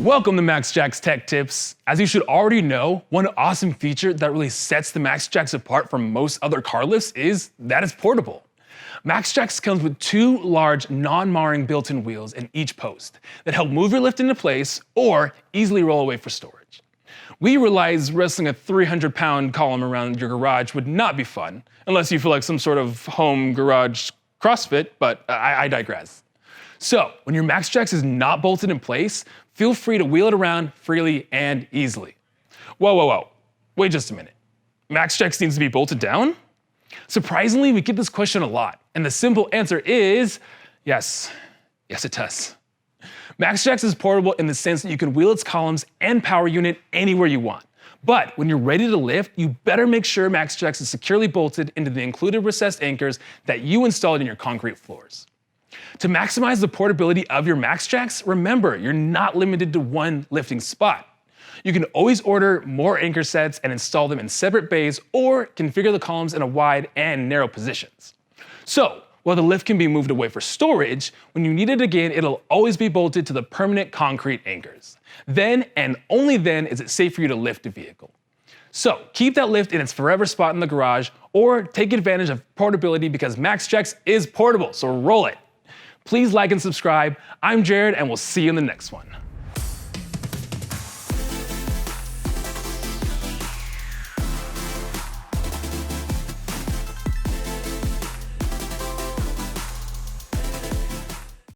Welcome to MaxJax Tech Tips. As you should already know, one awesome feature that really sets the MaxJax apart from most other car lifts is that it's portable. MaxJax comes with two large, non-marring built-in wheels in each post that help move your lift into place or easily roll away for storage. We realize wrestling a 300-pound column around your garage would not be fun, unless you feel like some sort of home garage CrossFit, but I digress. So, when your MaxJax is not bolted in place, feel free to wheel it around freely and easily. Whoa. Wait just a minute. MaxJax needs to be bolted down? Surprisingly, we get this question a lot, and the simple answer is yes. Yes, it does. MaxJax is portable in the sense that you can wheel its columns and power unit anywhere you want. But when you're ready to lift, you better make sure MaxJax is securely bolted into the included recessed anchors that you installed in your concrete floors. To maximize the portability of your MaxJax, remember, you're not limited to one lifting spot. You can always order more anchor sets and install them in separate bays or configure the columns in a wide and narrow positions. So, while the lift can be moved away for storage, when you need it again, it'll always be bolted to the permanent concrete anchors. Then, and only then, is it safe for you to lift the vehicle. So, keep that lift in its forever spot in the garage or take advantage of portability because MaxJax is portable, so roll it. Please like and subscribe. I'm Jared, and we'll see you in the next one.